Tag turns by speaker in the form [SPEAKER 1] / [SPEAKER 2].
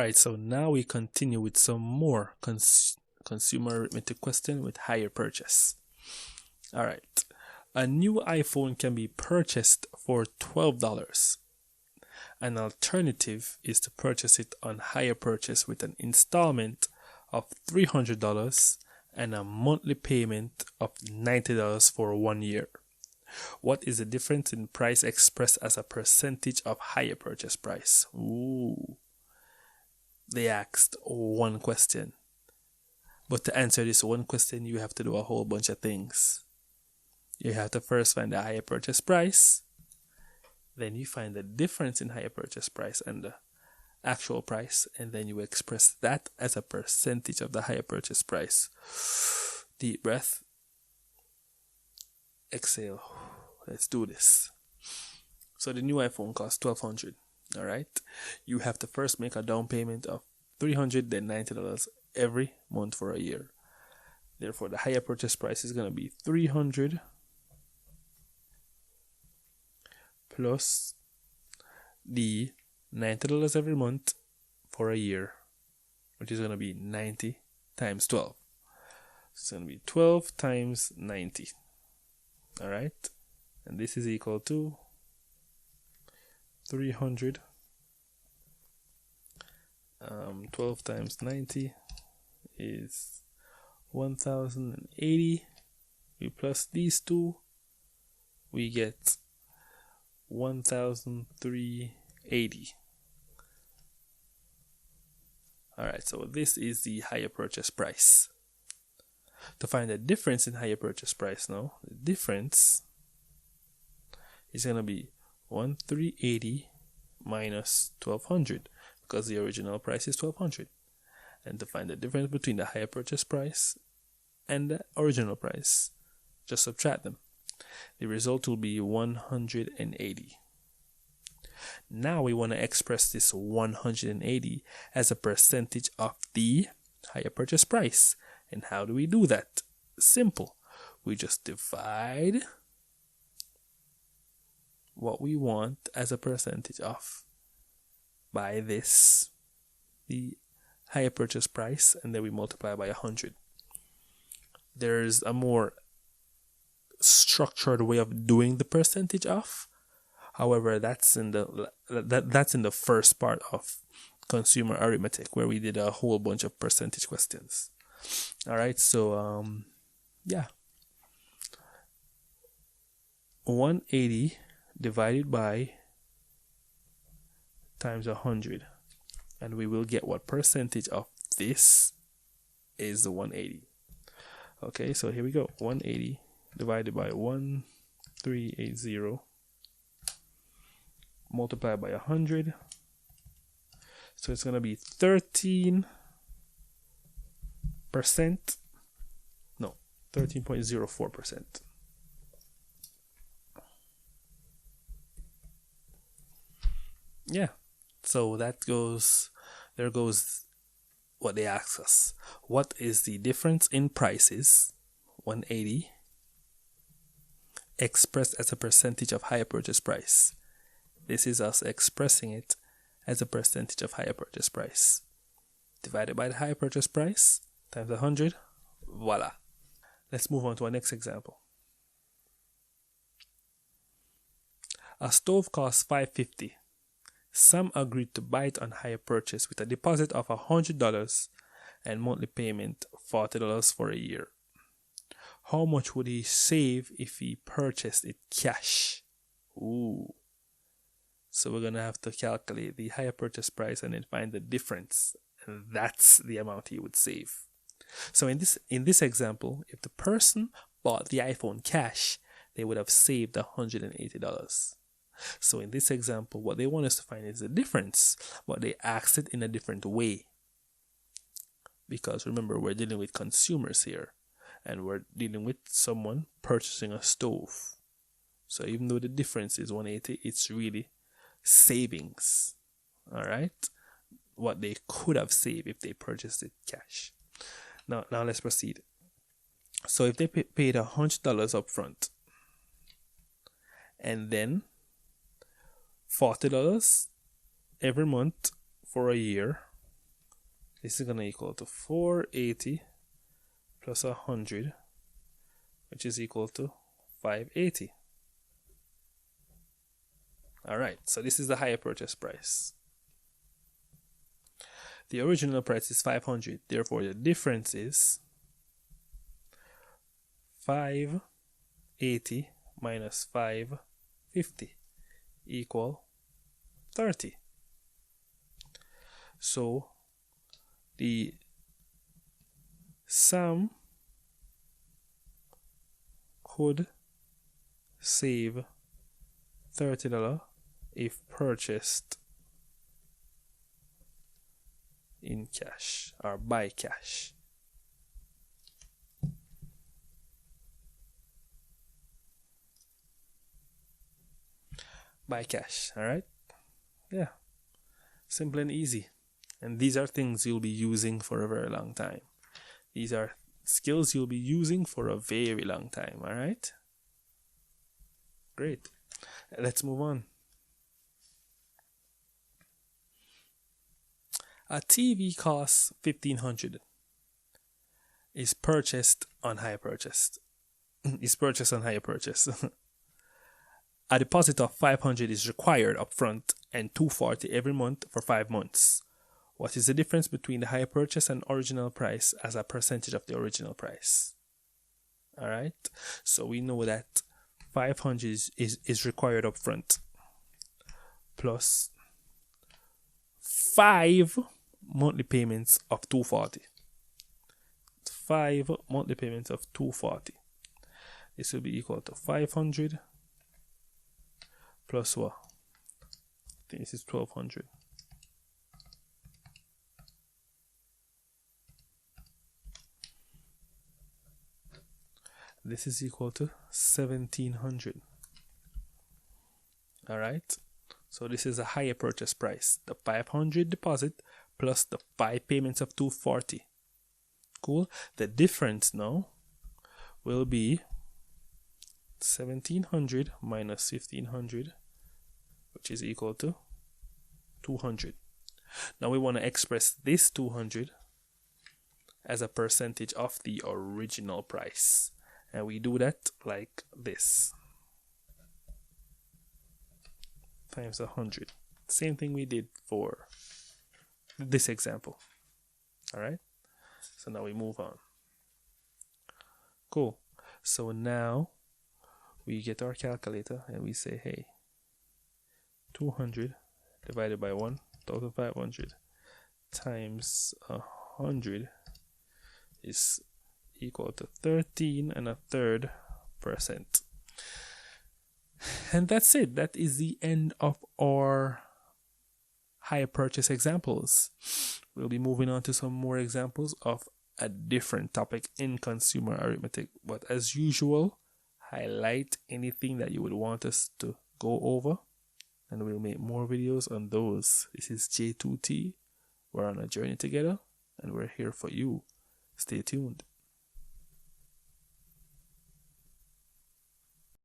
[SPEAKER 1] Alright, so now we continue with some more consumer arithmetic question with higher purchase. Alright, a new iPhone can be purchased for $12. An alternative is to purchase it on higher purchase with an installment of $300 and a monthly payment of $90 for 1 year. What is the difference in price expressed as a percentage of higher purchase price? Ooh. They asked one question. But to answer this one question, you have to do a whole bunch of things. You have to first find the higher purchase price. Then you find the difference in higher purchase price and the actual price. And then you express that as a percentage of the higher purchase price. Deep breath. Exhale. Let's do this. So the new iPhone costs $1,200. Alright. You have to first make a down payment of $300, then $90 every month for a year. Therefore, the higher purchase price is going to be $300 plus the $90 every month for a year, which is going to be 90 times 12. So it's going to be 12 times 90. Alright. And this is equal to 300. 12 times 90 is 1080. We plus these two, we get 1380. Alright, so this is the higher purchase price. To find the difference in higher purchase price now, the difference is going to be 1380 minus 1200 because the original price is 1200. And to find the difference between the higher purchase price and the original price, just subtract them. The result will be 180. Now we want to express this 180 as a percentage of the higher purchase price. And how do we do that? Simple. We just divide what we want as a percentage of by this, the higher purchase price, and then we multiply by 100. There's a more structured way of doing the percentage of. However, that's in the first part of consumer arithmetic, where we did a whole bunch of percentage questions. All right, so yeah, 180 divided by times 100, and we will get what percentage of this is the 180. Okay, so here we go. 180 divided by 1380 multiplied by 100. So it's going to be 13%. No, 13.04%. Yeah. So there goes what they asked us. What is the difference in prices, 180, expressed as a percentage of higher purchase price? This is us expressing it as a percentage of higher purchase price. Divided by the higher purchase price times 100. Voila. Let's move on to our next example. A stove costs $550. Sam agreed to buy it on higher purchase with a deposit of $100 and monthly payment $40 for a year. How much would he save if he purchased it cash? Ooh. So we're going to have to calculate the higher purchase price and then find the difference. And that's the amount he would save. So in this example, if the person bought the iPhone cash, they would have saved $180. So in this example, what they want us to find is the difference, but they asked it in a different way. Because remember, we're dealing with consumers here, and we're dealing with someone purchasing a stove. So even though the difference is 180, it's really savings. All right, what they could have saved if they purchased it cash. Now let's proceed. So if they paid $100 up front, and then $40 every month for a year, This is going to equal to 480 plus 100, which is equal to 580. Alright, so this is the higher purchase price. The original price is 500, therefore the difference is 580 minus 550 equal 30. So the Sam could save $30 if purchased in cash or by cash. By cash, all right? Yeah, simple and easy. And these are things you'll be using for a very long time. These are skills you'll be using for a very long time, all right? Great. Let's move on. A TV costs $1,500. Is purchased on hire purchase. Is purchased on hire purchase. A deposit of $500 is required upfront and $240 every month for 5 months. What is the difference between the hire purchase and original price as a percentage of the original price? All right. So we know that $500 is required upfront plus 5 monthly payments of $240. 5 monthly payments of $240. This will be equal to 500 plus what? I think this is 1200. This is equal to 1700. All right. So this is a higher purchase price. The 500 deposit plus the 5 payments of 240. Cool. The difference now will be 1700 minus 1500, which is equal to 200. Now we want to express this 200 as a percentage of the original price. And we do that like this. Times 100. Same thing we did for this example. Alright? So now we move on. Cool. So now we get our calculator and we say, hey, 200 divided by 1,500 times 100 is equal to 13.33%. And that's it. That is the end of our hire purchase examples. We'll be moving on to some more examples of a different topic in consumer arithmetic. But as usual, highlight anything that you would want us to go over, and we'll make more videos on those. This is J2T. We're on a journey together, and we're here for you. Stay tuned.